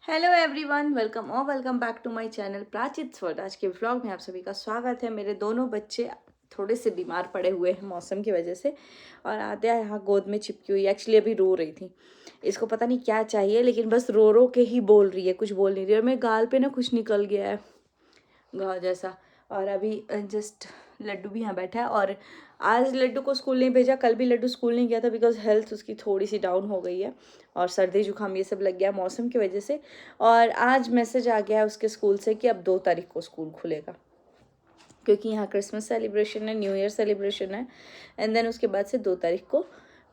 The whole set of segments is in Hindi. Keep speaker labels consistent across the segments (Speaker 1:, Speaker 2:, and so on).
Speaker 1: Hello everyone, welcome back to my channel Prachit world. आज के व्लॉग में आप सभी का स्वागत है। मेरे दोनों बच्चे थोड़े से बीमार पड़े हुए हैं मौसम की वजह से, और आद्या यहाँ गोद में चिपकी हुई, एक्चुअली अभी रो रही थी। इसको पता नहीं क्या चाहिए, लेकिन बस रो रो के ही बोल रही है, कुछ बोल नहीं रही है। और मेरे गाल पे ना कुछ निकल गया है घाव जैसा। और अभी जस्ट लड्डू भी यहाँ बैठा है। और आज लड्डू को स्कूल नहीं भेजा, कल भी लड्डू स्कूल नहीं गया था बिकॉज हेल्थ उसकी थोड़ी सी डाउन हो गई है और सर्दी जुकाम ये सब लग गया मौसम की वजह से। और आज मैसेज आ गया है उसके स्कूल से कि अब 2 तारीख को स्कूल खुलेगा, क्योंकि यहाँ क्रिसमस सेलिब्रेशन है, न्यू ईयर सेलिब्रेशन है, एंड देन उसके बाद से 2 तारीख को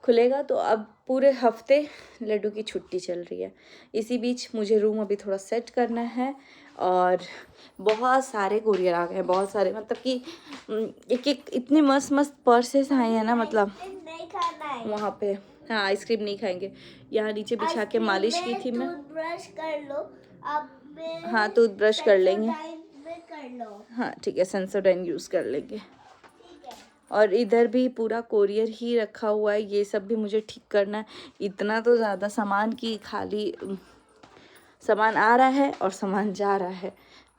Speaker 1: खुलेगा। तो अब पूरे हफ्ते लड्डू की छुट्टी चल रही है। इसी बीच मुझे रूम अभी थोड़ा सेट करना है, और बहुत सारे कुरियर आ गए हैं, बहुत सारे, मतलब कि एक एक इतने मस्त मस्त पर्सेस आए हैं ना, मतलब
Speaker 2: नहीं खाना है
Speaker 1: वहाँ पे। हाँ, आइसक्रीम नहीं खाएंगे। यहाँ नीचे बिछा के मालिश की थी मैं।
Speaker 2: टूथब्रश कर लो अब।
Speaker 1: हाँ, टूथब्रश कर लेंगे।
Speaker 2: में कर लो।
Speaker 1: हाँ ठीक है, सेंसोडाइन यूज़ कर लेंगे।
Speaker 2: ठीक है।
Speaker 1: और इधर भी पूरा कोरियर ही रखा हुआ है, ये सब भी मुझे ठीक करना है। इतना तो ज़्यादा सामान की खाली सामान आ रहा है और सामान जा रहा है।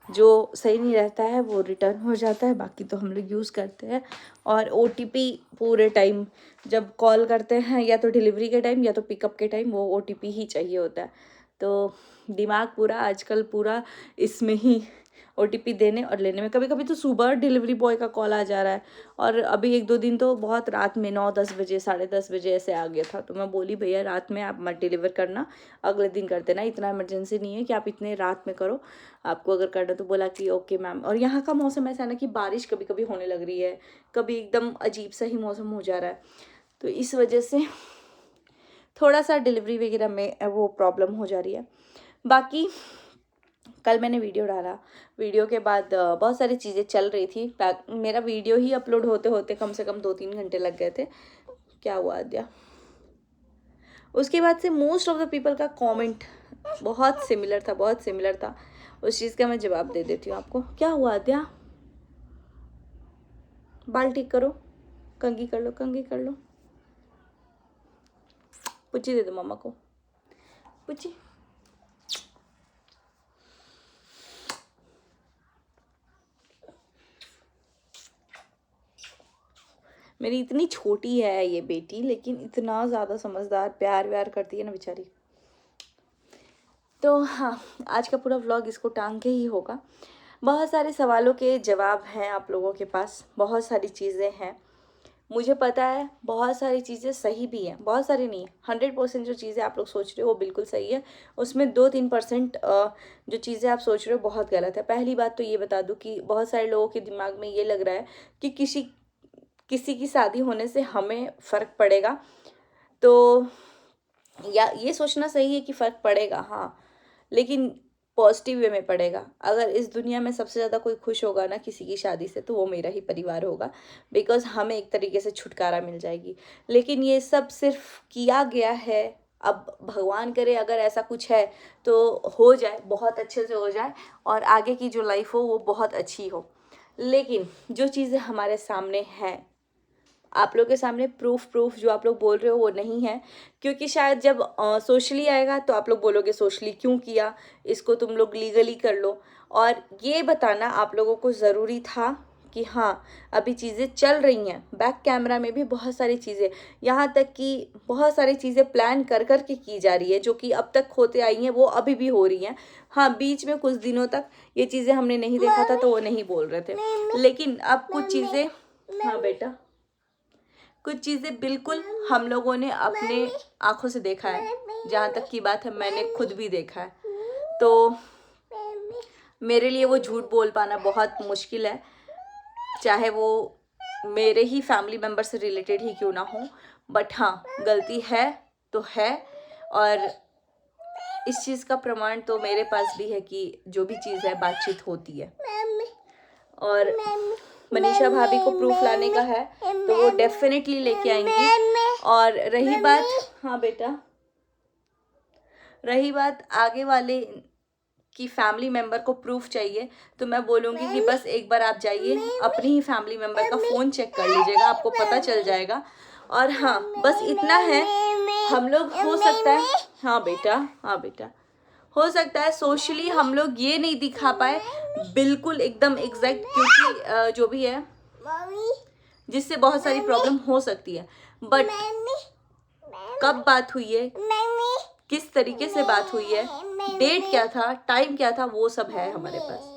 Speaker 1: जो सही नहीं रहता है वो रिटर्न हो जाता है, बाकी तो हम लोग यूज़ करते हैं। और OTP पूरे टाइम जब कॉल करते हैं, या तो डिलीवरी के टाइम या तो पिकअप के टाइम, वो OTP ही चाहिए होता है। तो दिमाग पूरा आजकल पूरा इसमें ही, OTP देने और लेने में। कभी कभी तो सुबह डिलीवरी बॉय का कॉल आ जा रहा है, और अभी 1-2 दिन तो बहुत रात में 9-10 बजे 10:30 बजे ऐसे आ गया था। तो मैं बोली भैया रात में आप मत डिलीवर करना, अगले दिन कर देना, इतना इमरजेंसी नहीं है कि आप इतने रात में करो, आपको अगर करना। तो बोला कि ओके मैम। और यहाँ का मौसम ऐसा है ना कि बारिश कभी कभी होने लग रही है, कभी एकदम अजीब सा ही मौसम हो जा रहा है। तो इस वजह से थोड़ा सा डिलीवरी वगैरह में वो प्रॉब्लम हो जा रही है। बाकी कल मैंने वीडियो डाला, वीडियो के बाद बहुत सारी चीज़ें चल रही थी। मेरा वीडियो ही अपलोड होते होते कम से कम 2-3 घंटे लग गए थे। क्या हुआ आद्या? उसके बाद से मोस्ट ऑफ द पीपल का कमेंट बहुत सिमिलर था, बहुत सिमिलर था। उस चीज़ का मैं जवाब दे देती हूँ आपको। क्या हुआ आद्या? बाल ठीक करो, कंघी कर लो, कंघी कर लो। पुच्ची दे दो मम्मा को, पुच्ची। मेरी इतनी छोटी है ये बेटी, लेकिन इतना ज़्यादा समझदार, प्यार व्यार करती है ना बेचारी। तो हाँ, आज का पूरा व्लॉग इसको टांग के ही होगा। बहुत सारे सवालों के जवाब हैं आप लोगों के पास, बहुत सारी चीज़ें हैं। मुझे पता है बहुत सारी चीज़ें सही भी हैं, बहुत सारी नहीं, 100% जो चीज़ें आप लोग सोच रहे हो वो बिल्कुल सही है। उसमें 2-3% जो चीज़ें आप सोच रहे हो बहुत गलत है। पहली बात तो ये बता दूँ कि बहुत सारे लोगों के दिमाग में ये लग रहा है कि किसी की शादी होने से हमें फ़र्क पड़ेगा। तो या ये सोचना सही है कि फ़र्क पड़ेगा, हाँ, लेकिन पॉजिटिव वे में पड़ेगा। अगर इस दुनिया में सबसे ज़्यादा कोई खुश होगा ना किसी की शादी से, तो वो मेरा ही परिवार होगा, बिकॉज़ हमें एक तरीके से छुटकारा मिल जाएगी। लेकिन ये सब सिर्फ किया गया है। अब भगवान करे अगर ऐसा कुछ है तो हो जाए, बहुत अच्छे से हो जाए, और आगे की जो लाइफ हो वो बहुत अच्छी हो। लेकिन जो चीज़ें हमारे सामने हैं, आप लोग के सामने प्रूफ जो आप लोग बोल रहे हो वो नहीं है। क्योंकि शायद जब सोशली आएगा तो आप लोग बोलोगे सोशली क्यों किया, इसको तुम लोग लीगली कर लो। और ये बताना आप लोगों को ज़रूरी था कि हाँ, अभी चीज़ें चल रही हैं, बैक कैमरा में भी बहुत सारी चीज़ें, यहाँ तक कि बहुत सारी चीज़ें प्लान कर कर के की जा रही है, जो कि अब तक होते आई हैं वो अभी भी हो रही हैं। हाँ, बीच में कुछ दिनों तक ये चीज़ें हमने नहीं देखा था तो वो नहीं बोल रहे थे, लेकिन अब कुछ चीज़ें, हाँ बेटा, कुछ चीज़ें बिल्कुल हम लोगों ने अपने आंखों से देखा है। जहाँ तक की बात है, मैंने खुद भी देखा है। तो मेरे लिए वो झूठ बोल पाना बहुत मुश्किल है, चाहे वो मेरे ही फैमिली मेम्बर से रिलेटेड ही क्यों ना हो। बट हाँ, गलती है तो है, और इस चीज़ का प्रमाण तो मेरे पास भी है कि जो भी चीज़ है बातचीत होती है। और मनीषा भाभी को प्रूफ लाने का है तो वो डेफिनेटली लेके आएंगी। और रही बात, हाँ बेटा, रही बात आगे वाले की फैमिली मेम्बर को प्रूफ चाहिए, तो मैं बोलूँगी कि बस एक बार आप जाइए, अपनी ही फैमिली मेम्बर का फ़ोन चेक कर लीजिएगा, आपको पता चल जाएगा। और हाँ, बस इतना है, हम लोग हो सकता है, हाँ बेटा, हाँ बेटा, हो सकता है सोशली हम लोग ये नहीं दिखा पाए बिल्कुल एकदम एग्जैक्ट, क्योंकि जो भी है
Speaker 2: मम्मी
Speaker 1: जिससे बहुत सारी प्रॉब्लम हो सकती है, बट कब बात हुई है,
Speaker 2: मम्मी
Speaker 1: किस तरीके से बात हुई है, डेट क्या था, टाइम क्या था, वो सब है हमारे पास।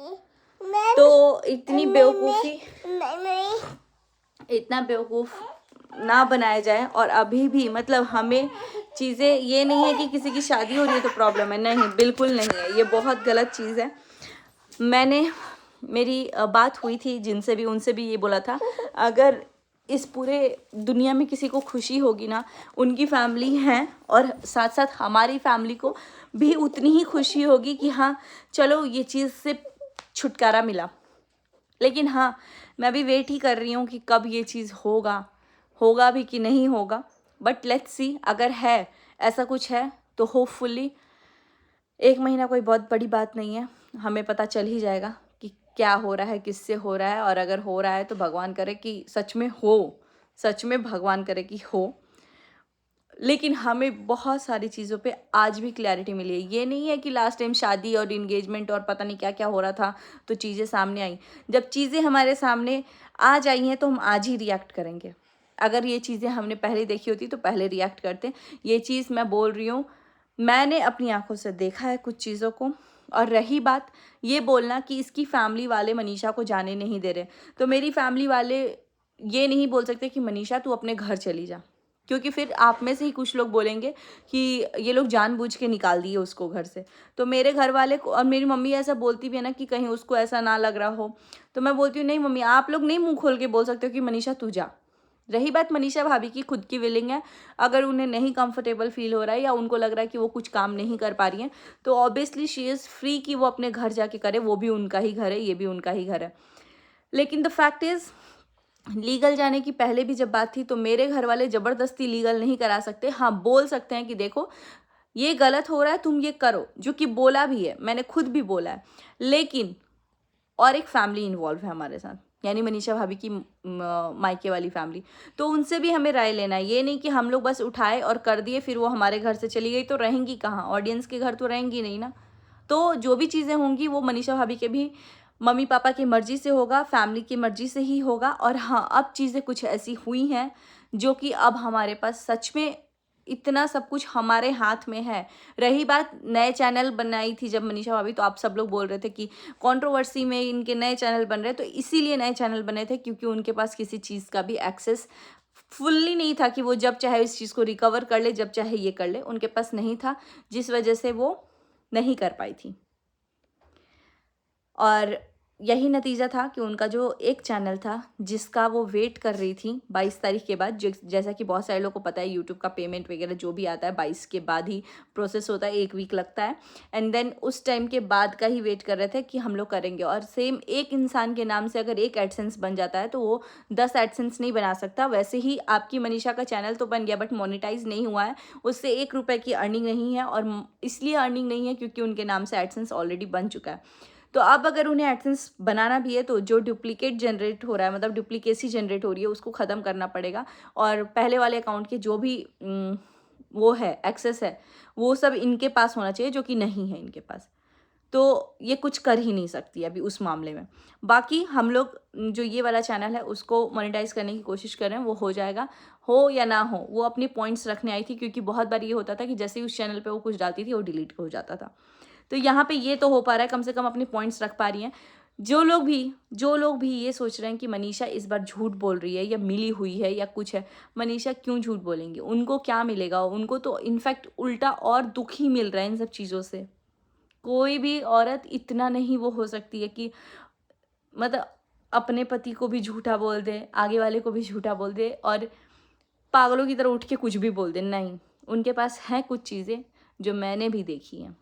Speaker 1: तो इतना बेवकूफ़ ना बनाया जाए। और अभी भी मतलब हमें चीज़ें, ये नहीं है कि किसी की शादी हो रही है तो प्रॉब्लम है, नहीं, बिल्कुल नहीं है, ये बहुत गलत चीज़ है। मेरी बात हुई थी जिनसे भी, उनसे भी ये बोला था, अगर इस पूरे दुनिया में किसी को खुशी होगी ना, उनकी फैमिली है, और साथ साथ हमारी फैमिली को भी उतनी ही खुशी होगी कि हाँ चलो ये चीज़ से छुटकारा मिला। लेकिन हाँ, मैं भी वेट ही कर रही हूँ कि कब ये चीज़ होगा भी कि नहीं होगा, बट लेट्स सी। अगर है, ऐसा कुछ है, तो होपफुली 1 महीना कोई बहुत बड़ी बात नहीं है, हमें पता चल ही जाएगा कि क्या हो रहा है, किससे हो रहा है। और अगर हो रहा है तो भगवान करे कि सच में हो, सच में भगवान करे कि हो। लेकिन हमें बहुत सारी चीज़ों पे आज भी क्लैरिटी मिली है। ये नहीं है कि लास्ट टाइम शादी और इंगेजमेंट और पता नहीं क्या क्या हो रहा था तो चीज़ें सामने आई। जब चीज़ें हमारे सामने आज आई हैं तो हम आज ही रिएक्ट करेंगे। अगर ये चीज़ें हमने पहले देखी होती तो पहले रिएक्ट करते। ये चीज़ मैं बोल रही हूँ, मैंने अपनी आंखों से देखा है कुछ चीज़ों को। और रही बात ये बोलना कि इसकी फैमिली वाले मनीषा को जाने नहीं दे रहे, तो मेरी फैमिली वाले ये नहीं बोल सकते कि मनीषा तू अपने घर चली जा, क्योंकि फिर आप में से ही कुछ लोग बोलेंगे कि ये लोग जानबूझ के निकाल दिए उसको घर से। तो मेरे घर वाले को, और मेरी मम्मी ऐसा बोलती भी है ना कि कहीं उसको ऐसा ना लग रहा हो, तो मैं बोलती हूँ नहीं मम्मी, आप लोग नहीं मुंह खोल के बोल सकते हो कि मनीषा तू जा। रही बात मनीषा भाभी की खुद की विलिंग है, अगर उन्हें नहीं कंफर्टेबल फील हो रहा है या उनको लग रहा है कि वो कुछ काम नहीं कर पा रही हैं, तो ऑब्वियसली शी इज़ फ्री कि वो अपने घर जाके करे, वो भी उनका ही घर है, ये भी उनका ही घर है। लेकिन द फैक्ट इज़, लीगल जाने की पहले भी जब बात थी तो मेरे घर वाले ज़बरदस्ती लीगल नहीं करा सकते। हाँ, बोल सकते हैं कि देखो ये गलत हो रहा है, तुम ये करो, जो कि बोला भी है, मैंने खुद भी बोला है। लेकिन और एक फैमिली इन्वॉल्व है हमारे साथ, यानी मनीषा भाभी की मायके वाली फैमिली, तो उनसे भी हमें राय लेना है। ये नहीं कि हम लोग बस उठाए और कर दिए, फिर वो हमारे घर से चली गई तो रहेंगी कहाँ, ऑडियंस के घर तो रहेंगी नहीं ना। तो जो भी चीज़ें होंगी वो मनीषा भाभी के भी मम्मी पापा की मर्ज़ी से होगा, फैमिली की मर्ज़ी से ही होगा। और हाँ, अब चीज़ें कुछ ऐसी हुई हैं जो कि अब हमारे पास सच में इतना सब कुछ हमारे हाथ में है। रही बात, नए चैनल बनाई थी जब मनीषा भाभी, तो आप सब लोग बोल रहे थे कि कंट्रोवर्सी में इनके नए चैनल बन रहे हैं, तो इसीलिए नए चैनल बने थे क्योंकि उनके पास किसी चीज़ का भी एक्सेस फुल्ली नहीं था कि वो जब चाहे इस चीज़ को रिकवर कर ले, जब चाहे ये कर ले, उनके पास नहीं था, जिस वजह से वो नहीं कर पाई थी। और यही नतीजा था कि उनका जो एक चैनल था जिसका वो वेट कर रही थी 22 तारीख के बाद, जैसा कि बहुत सारे लोगों को पता है, यूट्यूब का पेमेंट वगैरह जो भी आता है 22 के बाद ही प्रोसेस होता है, 1 वीक लगता है। एंड देन उस टाइम के बाद का ही वेट कर रहे थे कि हम लोग करेंगे। और सेम एक इंसान के नाम से अगर एक एडसेंस बन जाता है तो वो 10 एडसेंस नहीं बना सकता। वैसे ही आपकी मनीषा का चैनल तो बन गया बट मोनेटाइज नहीं हुआ है, उससे 1 रुपये की अर्निंग नहीं है। और इसलिए अर्निंग नहीं है क्योंकि उनके नाम से एडसेंस ऑलरेडी बन चुका है। तो अब अगर उन्हें एडसेंस बनाना भी है तो जो डुप्लीकेट जनरेट हो रहा है, मतलब डुप्लीकेसी जनरेट हो रही है, उसको ख़त्म करना पड़ेगा। और पहले वाले अकाउंट के जो भी वो है, एक्सेस है, वो सब इनके पास होना चाहिए, जो कि नहीं है इनके पास। तो ये कुछ कर ही नहीं सकती अभी उस मामले में। बाकी हम लोग जो ये वाला चैनल है उसको मोनेटाइज़ करने की कोशिश कर रहे हैं, वो हो जाएगा, हो या ना हो। वो अपनी पॉइंट्स रखने आई थी क्योंकि बहुत बार ये होता था कि जैसे ही उस चैनल पे वो कुछ डालती थी वो डिलीट हो जाता था। तो यहाँ पे ये तो हो पा रहा है, कम से कम अपने पॉइंट्स रख पा रही हैं। जो लोग भी ये सोच रहे हैं कि मनीषा इस बार झूठ बोल रही है या मिली हुई है या कुछ है, मनीषा क्यों झूठ बोलेंगे? उनको क्या मिलेगा? उनको तो इनफैक्ट उल्टा और दुख ही मिल रहा है इन सब चीज़ों से। कोई भी औरत इतना नहीं वो हो सकती है कि मतलब अपने पति को भी झूठा बोल दे, आगे वाले को भी झूठा बोल दे और पागलों की तरह उठ के कुछ भी बोल दे। नहीं, उनके पास हैं कुछ चीज़ें जो मैंने भी देखी हैं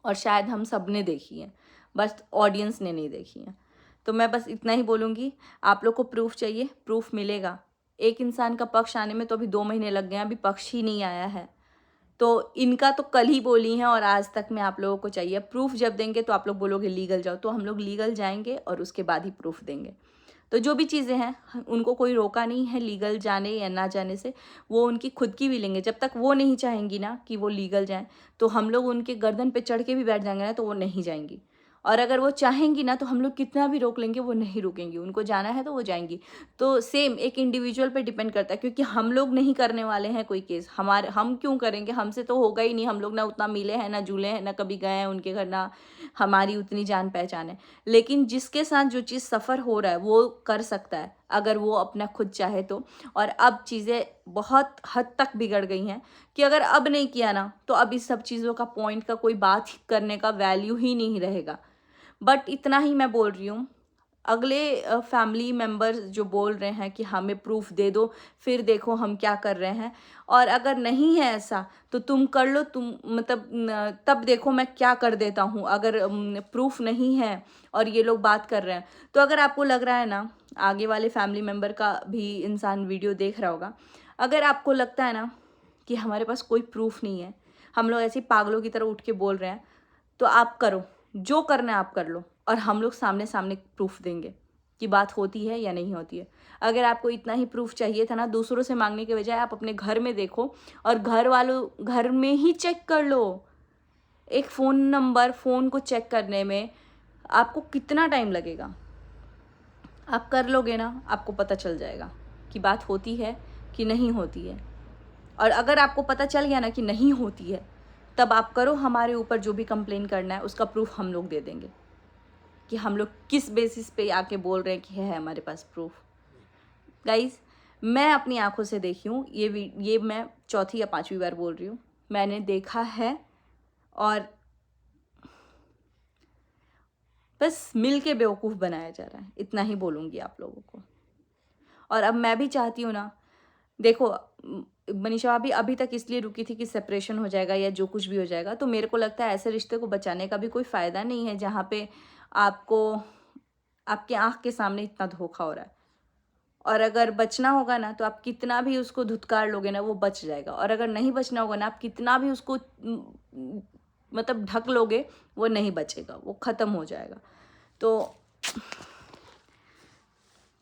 Speaker 1: और शायद हम सब ने देखी हैं, बस ऑडियंस ने नहीं देखी हैं। तो मैं बस इतना ही बोलूँगी, आप लोग को प्रूफ चाहिए, प्रूफ मिलेगा। एक इंसान का पक्ष आने में तो अभी 2 महीने लग गए हैं, अभी पक्ष ही नहीं आया है। तो इनका तो कल ही बोली हैं और आज तक में आप लोगों को चाहिए प्रूफ। जब देंगे तो आप लोग बोलोगे लीगल जाओ, तो हम लोग लीगल जाएंगे और उसके बाद ही प्रूफ देंगे। तो जो भी चीज़ें हैं उनको कोई रोका नहीं है लीगल जाने या ना जाने से, वो उनकी खुद की भी लेंगे। जब तक वो नहीं चाहेंगी ना कि वो लीगल जाएँ, तो हम लोग उनके गर्दन पे चढ़ के भी बैठ जाएंगे ना तो वो नहीं जाएंगी। और अगर वो चाहेंगी ना तो हम लोग कितना भी रोक लेंगे, वो नहीं रुकेंगी। उनको जाना है तो वो जाएंगी। तो सेम एक इंडिविजुअल पे डिपेंड करता है, क्योंकि हम लोग नहीं करने वाले हैं कोई केस। हम क्यों करेंगे, हमसे तो होगा ही नहीं। हम लोग ना उतना मिले हैं, ना जुले हैं, ना कभी गए हैं उनके घर, ना हमारी उतनी जान पहचान है। लेकिन जिसके साथ जो चीज़ सफ़र हो रहा है वो कर सकता है, अगर वो अपना खुद चाहे तो। और अब चीज़ें बहुत हद तक बिगड़ गई हैं कि अगर अब नहीं किया ना तो अब इस सब चीज़ों का पॉइंट का कोई बात करने का वैल्यू ही नहीं रहेगा। बट इतना ही मैं बोल रही हूँ, अगले फैमिली मेम्बर्स जो बोल रहे हैं कि हमें प्रूफ दे दो, फिर देखो हम क्या कर रहे हैं, और अगर नहीं है ऐसा तो तुम कर लो, तुम मतलब तब देखो मैं क्या कर देता हूँ। अगर प्रूफ नहीं है और ये लोग बात कर रहे हैं, तो अगर आपको लग रहा है ना, आगे वाले फैमिली मेम्बर का भी इंसान वीडियो देख रहा होगा, अगर आपको लगता है ना कि हमारे पास कोई प्रूफ नहीं है, हम लोग ऐसे पागलों की तरह उठ के बोल रहे हैं, तो आप करो, जो करना है आप कर लो, और हम लोग सामने सामने प्रूफ देंगे कि बात होती है या नहीं होती है। अगर आपको इतना ही प्रूफ चाहिए था ना, दूसरों से मांगने के बजाय आप अपने घर में देखो, और घर में ही चेक कर लो। एक फ़ोन को चेक करने में आपको कितना टाइम लगेगा? आप कर लोगे ना, आपको पता चल जाएगा कि बात होती है कि नहीं होती है। और अगर आपको पता चल गया ना कि नहीं होती है, तब आप करो, हमारे ऊपर जो भी कंप्लेन करना है उसका प्रूफ हम लोग दे देंगे कि हम लोग किस बेसिस पे आके बोल रहे हैं कि है हमारे पास प्रूफ। गाइज, मैं अपनी आंखों से देखी हूँ, ये मैं चौथी या पांचवी बार बोल रही हूँ, मैंने देखा है। और बस मिल के बेवकूफ़ बनाया जा रहा है, इतना ही बोलूँगी आप लोगों को। और अब मैं भी चाहती हूँ ना, देखो मनीषा अभी तक इसलिए रुकी थी कि सेपरेशन हो जाएगा या जो कुछ भी हो जाएगा, तो मेरे को लगता है ऐसे रिश्ते को बचाने का भी कोई फ़ायदा नहीं है जहाँ पे आपको आपके आँख के सामने इतना धोखा हो रहा है। और अगर बचना होगा ना तो आप कितना भी उसको धुतकार लोगे ना, वो बच जाएगा। और अगर नहीं बचना होगा ना, आप कितना भी उसको मतलब ढक लोगे, वो नहीं बचेगा, वो ख़त्म हो जाएगा। तो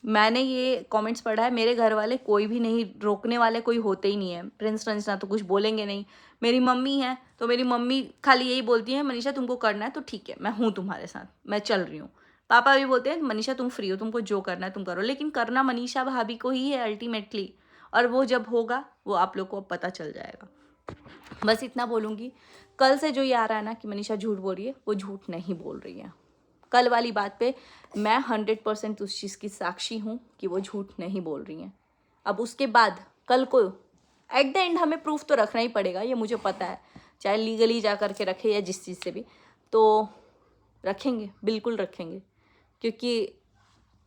Speaker 1: मैंने ये कमेंट्स पढ़ा है, मेरे घर वाले कोई भी नहीं, रोकने वाले कोई होते ही नहीं है। प्रिंस रंजना तो कुछ बोलेंगे नहीं। मेरी मम्मी है तो मेरी मम्मी खाली यही बोलती है, मनीषा तुमको करना है तो ठीक है, मैं हूँ तुम्हारे साथ, मैं चल रही हूँ। पापा भी बोलते हैं मनीषा तुम फ्री हो, तुमको जो करना है तुम करो, लेकिन करना मनीषा भाभी को ही है अल्टीमेटली। और वो जब होगा वो आप लोग को पता चल जाएगा। बस इतना बोलूँगी। कल से जो ये आ रहा है ना कि मनीषा झूठ बोल रही है, वो झूठ नहीं बोल रही है। कल वाली बात पे मैं 100% उस चीज़ की साक्षी हूँ कि वो झूठ नहीं बोल रही हैं। अब उसके बाद कल को एट द एंड हमें प्रूफ तो रखना ही पड़ेगा, ये मुझे पता है, चाहे लीगली जा कर के रखे या जिस चीज़ से भी, तो रखेंगे, बिल्कुल रखेंगे, क्योंकि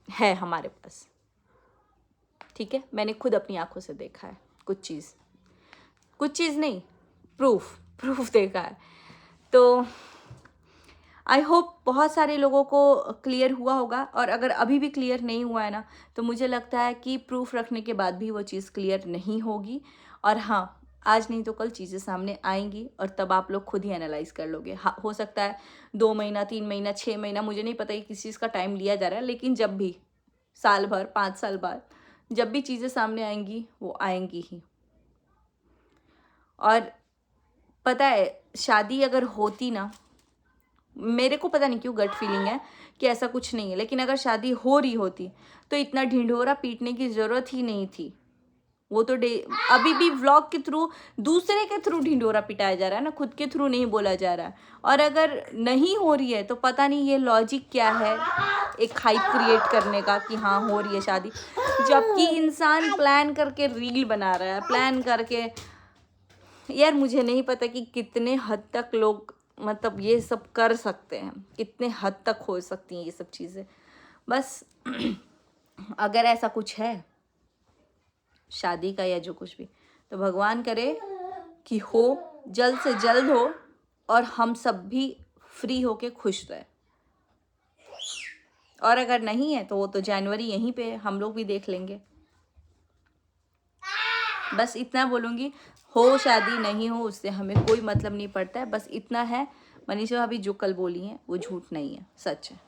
Speaker 1: है हमारे पास। ठीक है, मैंने खुद अपनी आंखों से देखा है कुछ चीज़ नहीं, प्रूफ देखा है। तो आई होप बहुत सारे लोगों को क्लियर हुआ होगा। और अगर अभी भी क्लियर नहीं हुआ है ना, तो मुझे लगता है कि प्रूफ रखने के बाद भी वो चीज़ क्लियर नहीं होगी। और हाँ, आज नहीं तो कल चीज़ें सामने आएंगी और तब आप लोग खुद ही एनालाइज कर लोगे। हाँ, हो सकता है 2 महीना, 3 महीना, 6 महीना, मुझे नहीं पता कि किस चीज़ का टाइम लिया जा रहा है, लेकिन जब भी साल भर, 5 साल बाद जब भी चीज़ें सामने आएंगी, वो आएंगी ही। और पता है, शादी अगर होती ना, मेरे को पता नहीं क्यों गट फीलिंग है कि ऐसा कुछ नहीं है, लेकिन अगर शादी हो रही होती तो इतना ढिंढोरा पीटने की ज़रूरत ही नहीं थी। वो तो अभी भी व्लॉग के थ्रू, दूसरे के थ्रू ढिंढोरा पिटाया जा रहा है ना, खुद के थ्रू नहीं बोला जा रहा है। और अगर नहीं हो रही है तो पता नहीं ये लॉजिक क्या है एक हाइप क्रिएट करने का कि हाँ हो रही है शादी, जबकि इंसान प्लान करके रील बना रहा है, प्लान करके। यार मुझे नहीं पता कि कितने हद तक लोग मतलब ये सब कर सकते हैं, कितने हद तक हो सकती हैं ये सब चीज़ें। बस अगर ऐसा कुछ है शादी का या जो कुछ भी, तो भगवान करे कि हो, जल्द से जल्द हो, और हम सब भी फ्री होके खुश रहे। और अगर नहीं है तो वो तो जनवरी यहीं पे हम लोग भी देख लेंगे। बस इतना बोलूँगी, हो शादी नहीं हो उससे हमें कोई मतलब नहीं पड़ता है। बस इतना है, मनीषा भाभी जो कल बोली हैं वो झूठ नहीं है, सच है।